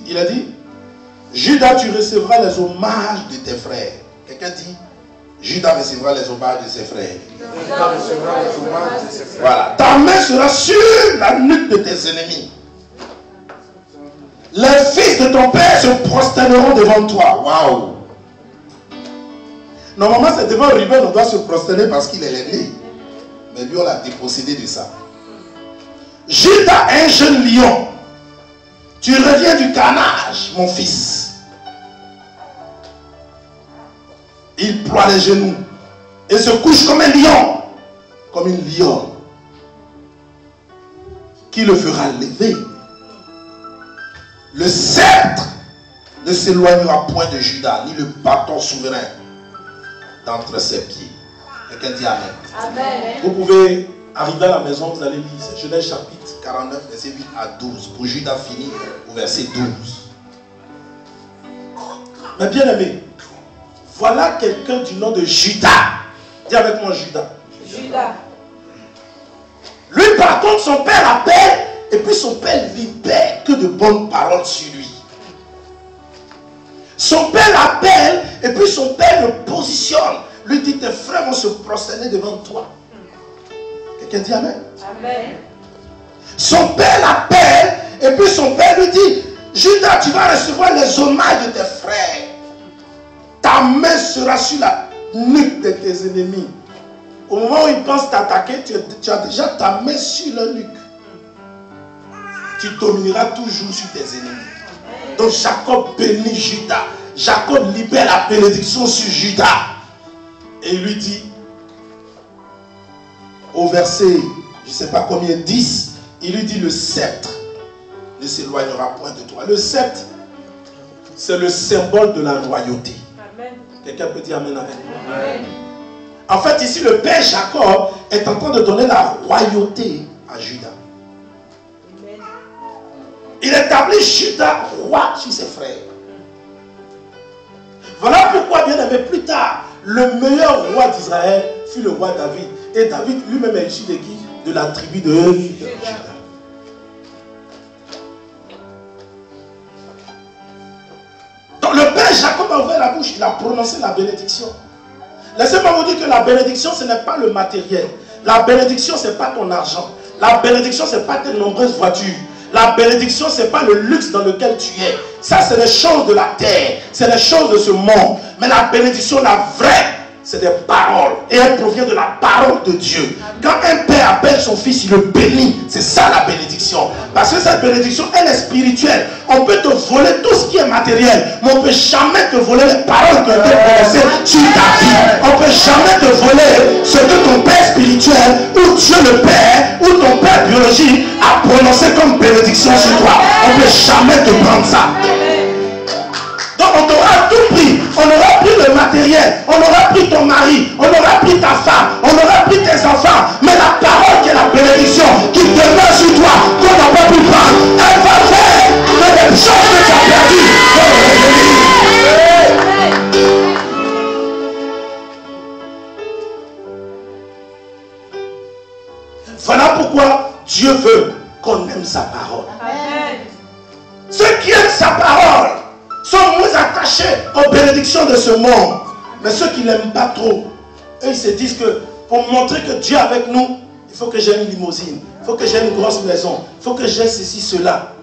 il a dit, Judas, tu recevras les hommages de tes frères. Quelqu'un dit, Judas recevra les hommages de ses frères. Judas recevra les hommages de ses frères. Voilà. Ta main sera sur la nuque de tes ennemis. Les fils de ton père se prosterneront devant toi. Waouh! Normalement, c'est devant Ruben, on doit se prosterner parce qu'il est l'aîné. Mais lui, on l'a dépossédé de ça. Judas est un jeune lion. Tu reviens du carnage, mon fils. Il ploie les genoux et se couche comme un lion, comme une lionne. Qui le fera lever? Le sceptre ne s'éloignera point de Judas, ni le bâton souverain d'entre ses pieds. Quelqu'un dit Amen. Amen. Vous pouvez arriver à la maison, vous allez lire Genèse chapitre 49, verset 8 à 12. Pour Judas finit au verset 12. Mais bien aimé, voilà quelqu'un du nom de Judas. Dis avec moi Judas. Judas. Lui par contre, son père appelle, et puis son père libère que de bonnes paroles sur lui. Son père l'appelle, et puis son père le positionne. Lui dit, tes frères vont se prosterner devant toi. Quelqu'un dit Amen. Amen. Son père l'appelle, et puis son père lui dit, Judas, tu vas recevoir les hommages de tes frères. Ta main sera sur la nuque de tes ennemis. Au moment où ils pensent t'attaquer, tu as déjà ta main sur leur nuque. Tu domineras toujours sur tes ennemis. Donc Jacob bénit Judas. Jacob libère la bénédiction sur Judas. Et il lui dit, au verset, je ne sais pas combien, 10, il lui dit, le sceptre ne s'éloignera point de toi. Le sceptre, c'est le symbole de la royauté. Amen. Quelqu'un peut dire Amen avec moi. Amen. En fait, ici, le père Jacob est en train de donner la royauté à Judas. Amen. Il établit Judas roi sur ses frères. Voilà pourquoi, bien aimé, plus tard, le meilleur roi d'Israël fut le roi David. Et David lui-même est issu de qui? De la tribu de Judas. Donc le père Jacob a ouvert la bouche, il a prononcé la bénédiction. Laissez-moi vous dire que la bénédiction, ce n'est pas le matériel. La bénédiction, ce n'est pas ton argent. La bénédiction, ce n'est pas tes nombreuses voitures. La bénédiction, ce n'est pas le luxe dans lequel tu es. Ça, c'est les choses de la terre. C'est les choses de ce monde. Mais la bénédiction, la vraie, c'est des paroles. Et elle provient de la parole de Dieu. Quand un père appelle son fils, il le bénit. C'est ça la bénédiction. Parce que cette bénédiction, elle est spirituelle. On peut te voler tout ce qui est matériel. Mais on ne peut jamais te voler les paroles qui ont été prononcées sur ta vie. On ne peut jamais te voler ce que ton père spirituel, ou Dieu le Père, ou ton père biologique a prononcé comme bénédiction sur toi. On ne peut jamais te prendre ça. Donc on t'aura tout pris. On aura pris le matériel. On aura pris ton mari. On aura pris ta femme. On aura pris tes enfants. Mais la parole qui est la bénédiction, qui demeure sur toi, qu'on n'a pas pu prendre, elle va faire que les choses que tu as perdues vont revenir. Voilà pourquoi Dieu veut qu'on aime sa parole. Amen. Ceux qui aiment sa parole sont moins attachés aux bénédictions de ce monde. Mais ceux qui ne l'aiment pas trop, eux ils se disent que pour montrer que Dieu est avec nous, il faut que j'ai une limousine, il faut que j'ai une grosse maison, il faut que j'ai ceci, cela.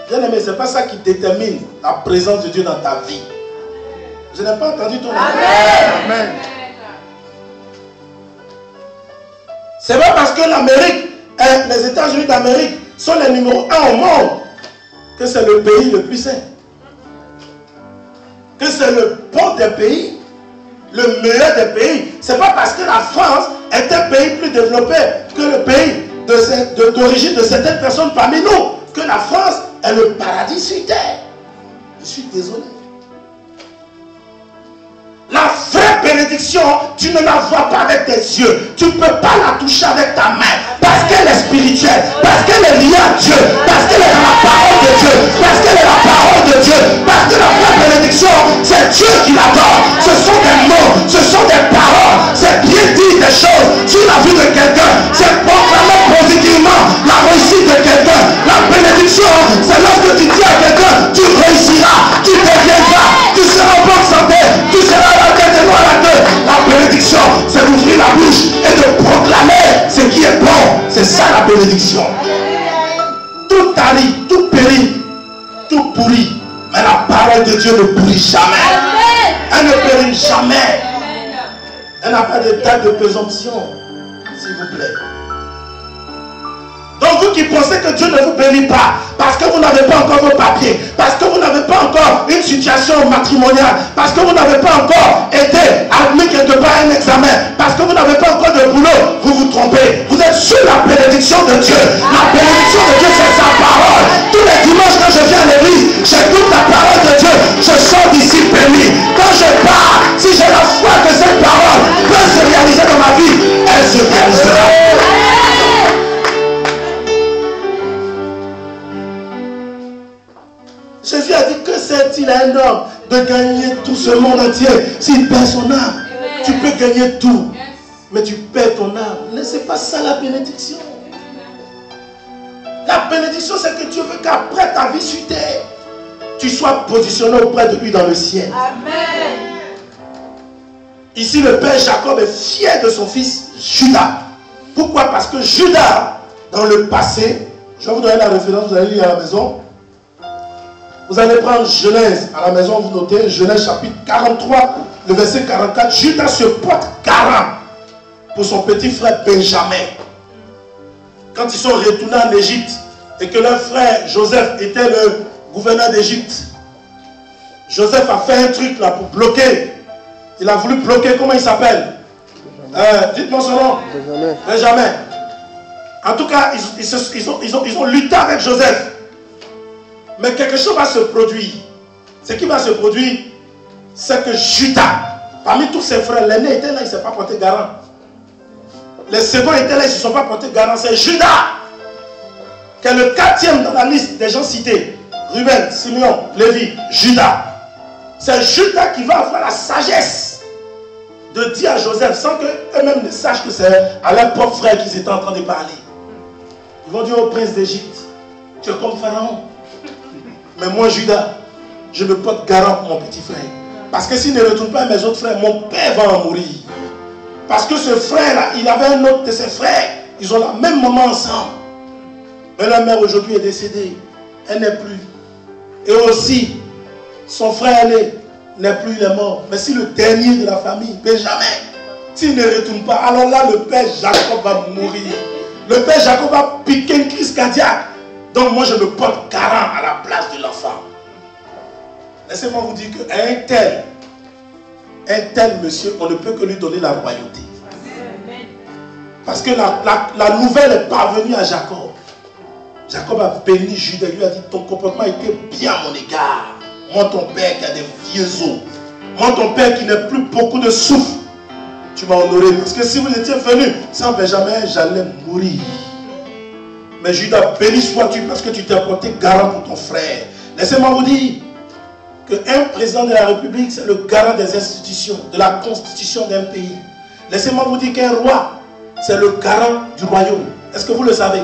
Bien aimé, ce n'est pas ça qui détermine la présence de Dieu dans ta vie. Je n'ai pas entendu ton amen. Amen. C'est pas parce que l'Amérique, les États-Unis d'Amérique sont les numéros 1 au monde que c'est le pays le plus sain. Que c'est le bon des pays, le meilleur des pays. C'est pas parce que la France est un pays plus développé que le pays d'origine de certaines personnes parmi nous, que la France est le paradis sur terre. Je suis désolé. La vraie bénédiction, tu ne la vois pas avec tes yeux. Tu ne peux pas la toucher avec ta main. Parce qu'elle est spirituelle. Parce qu'elle est liée à Dieu. Parce qu'elle est dans la parole de Dieu. Parce qu'elle est la parole de Dieu. Parce que la vraie bénédiction, c'est Dieu qui la donne. Ce sont des mots. Ce sont des paroles. C'est bien dire des choses sur la vie de quelqu'un. C'est proclamer positivement la réussite de quelqu'un. La bénédiction, c'est lorsque tu dis à quelqu'un, tu tout pourrit. Mais la parole de Dieu ne pourrit jamais. Elle ne périt jamais. Elle n'a pas de date de présomption. S'il vous plaît. Donc vous qui pensez que Dieu ne vous bénit pas parce que vous n'avez pas encore vos papiers, parce que vous n'avez pas encore une situation matrimoniale, parce que vous n'avez pas encore été admis quelque part à un examen, parce que vous n'avez pas encore de boulot, vous vous trompez. Vous êtes sous la bénédiction de Dieu. La bénédiction de Dieu, c'est sa parole. Tous les dimanches quand je viens à l'église, j'écoute la parole de Dieu. Je sors d'ici béni. Quand je pars, si j'ai la foi que cette parole peut se réaliser dans ma vie, elle se réalisera. Jésus a dit que c'est-il à un homme de gagner tout ce monde entier s'il perd son âme. Tu peux gagner tout, mais tu perds ton âme. C'est pas ça la bénédiction. La bénédiction, c'est que Dieu veut qu'après ta vie sur terre, tu sois positionné auprès de lui dans le ciel. Amen. Ici, le père Jacob est fier de son fils Judas. Pourquoi? Parce que Judas, dans le passé, je vais vous donner la référence, vous allez lire à la maison. Vous allez prendre Genèse à la maison, vous notez Genèse chapitre 43, le verset 44. Judas se porte garant pour son petit frère Benjamin. Quand ils sont retournés en Égypte et que leur frère Joseph était le gouverneur d'Égypte, Joseph a fait un truc là pour bloquer. Il a voulu bloquer, comment il s'appelle? Dites-moi son nom. Benjamin. En tout cas, ils ont lutté avec Joseph. Mais quelque chose va se produire. Ce qui va se produire, c'est que Judas, parmi tous ses frères, l'aîné était là, il ne s'est pas porté garant. Les seconds étaient là, ils ne se sont pas portés garant. C'est Judas, qui est le 4e dans la liste des gens cités. Ruben, Simeon, Lévi, Judas. C'est Judas qui va avoir la sagesse de dire à Joseph, sans qu'eux-mêmes ne sachent que c'est à leur propre frère qu'ils étaient en train de parler. Ils vont dire au prince d'Égypte, tu es comme Pharaon. Mais moi, Judas, je me porte garant pour mon petit frère. Parce que s'il ne retourne pas à mes autres frères, mon père va en mourir. Parce que ce frère-là, il avait un autre de ses frères. Ils ont la même maman ensemble. Mais la mère aujourd'hui est décédée. Elle n'est plus. Et aussi, son frère aîné n'est plus, il est mort. Mais si le dernier de la famille, Benjamin, s'il ne retourne pas, alors là, le père Jacob va mourir. Le père Jacob va piquer une crise cardiaque. Donc moi je me porte garant à la place de l'enfant. Laissez-moi vous dire qu'un tel monsieur, on ne peut que lui donner la royauté. Parce que la nouvelle est parvenue à Jacob. Jacob a béni Judas, il lui a dit, ton comportement était bien à mon égard. Moi ton père qui a des vieux os, moi ton père qui n'a plus beaucoup de souffle, tu m'as honoré. Parce que si vous étiez venu sans Benjamin, j'allais mourir. Mais Judas, béni sois-tu parce que tu t'es porté garant pour ton frère. Laissez-moi vous dire qu'un président de la République, c'est le garant des institutions, de la constitution d'un pays. Laissez-moi vous dire qu'un roi, c'est le garant du royaume. Est-ce que vous le savez?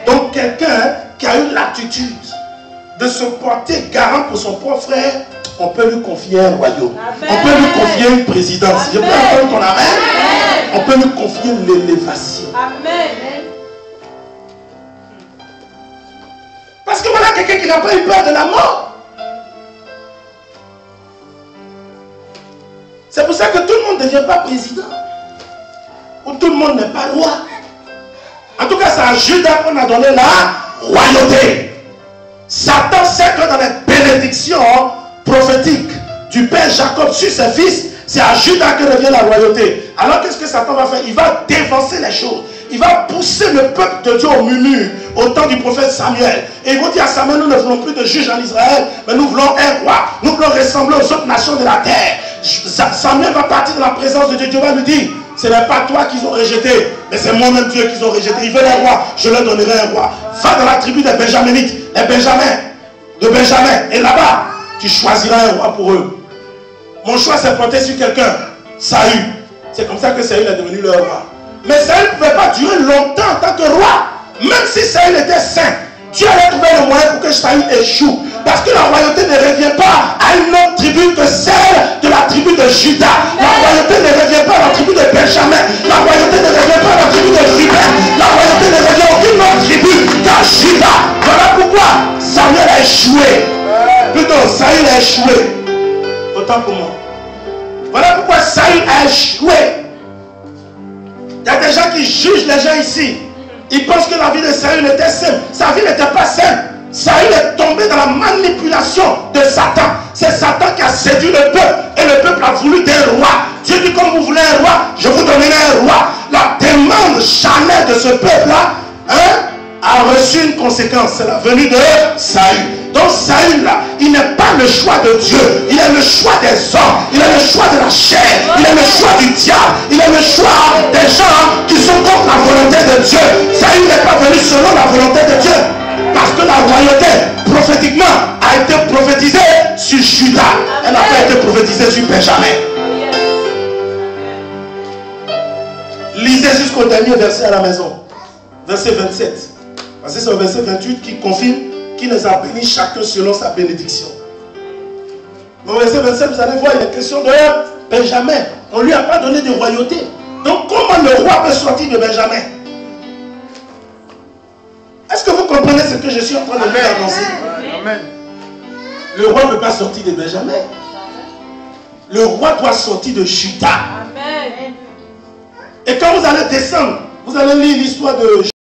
Donc quelqu'un qui a eu l'attitude de se porter garant pour son propre frère, on peut lui confier un royaume. Amen. On peut lui confier une présidence. Je peux entendre ton amen. On peut lui confier l'élévation. Amen. Parce que voilà quelqu'un qui n'a pas eu peur de la mort. C'est pour ça que tout le monde ne devient pas président. Ou tout le monde n'est pas roi. En tout cas, c'est à Judas qu'on a donné la royauté. Satan sait que dans les bénédictions prophétiques du père Jacob sur ses fils, c'est à Judas que revient la royauté. Alors qu'est-ce que Satan va faire? Il va dévancer les choses. Il va pousser le peuple de Dieu au murmure au temps du prophète Samuel. Et ils vont dire à Samuel, nous ne voulons plus de juge en Israël, mais nous voulons un roi. Nous voulons ressembler aux autres nations de la terre. Samuel va partir de la présence de Dieu. Dieu va lui dire, ce n'est pas toi qu'ils ont rejeté, mais c'est moi-même Dieu qu'ils ont rejeté. Ils veulent un roi, je leur donnerai un roi. Va dans la tribu des Benjaminites, les Benjamins, de Benjamin. Et là-bas, tu choisiras un roi pour eux. Mon choix s'est porté sur quelqu'un, Saül. C'est comme ça que Saül est devenu le roi. Mais Saül ne pouvait pas durer longtemps en tant que roi. Même si Saül était saint, Dieu allait trouver le moyen pour que Saül échoue. Parce que la royauté ne revient pas à une autre tribu que celle de la tribu de Judas. La royauté ne revient pas à la tribu de Benjamin. La royauté ne revient pas à la tribu de Ruben. La royauté ne revient à aucune autre tribu qu'à Judas. Voilà pourquoi Samuel a échoué. Plutôt, Saül a échoué. Autant pour moi. Voilà pourquoi Saül a échoué. Il y a des gens qui jugent les gens ici. Ils pensent que la vie de Saül était saine. Sa vie n'était pas saine. Saül est tombé dans la manipulation de Satan. C'est Satan qui a séduit le peuple. Et le peuple a voulu des rois. Dieu dit, comme vous voulez un roi, je vous donnerai un roi. La demande charnelle de ce peuple-là a reçu une conséquence. C'est la venue de Saül. Donc Saül là, il n'est pas le choix de Dieu. Il est le choix des hommes. Il est le choix de la chair. Il est le choix du diable. Il est le choix des gens qui sont contre la volonté de Dieu. Saül n'est pas venu selon la volonté de Dieu. Parce que la royauté, prophétiquement, a été prophétisée sur Judas. Elle n'a pas été prophétisée sur Benjamin. Lisez jusqu'au dernier verset à la maison. Verset 27. Parce que c'est au verset 28 qui confirme qu'il les a bénis chacun selon sa bénédiction. Au verset 27, vous allez voir, il est question de Benjamin. On ne lui a pas donné de royauté. Donc comment le roi peut sortir de Benjamin? Est-ce que vous comprenez ce que je suis en train de vous annoncer? Amen. Le roi ne peut pas sortir de Benjamin. Le roi doit sortir de Judas. Amen. Et quand vous allez descendre, vous allez lire l'histoire de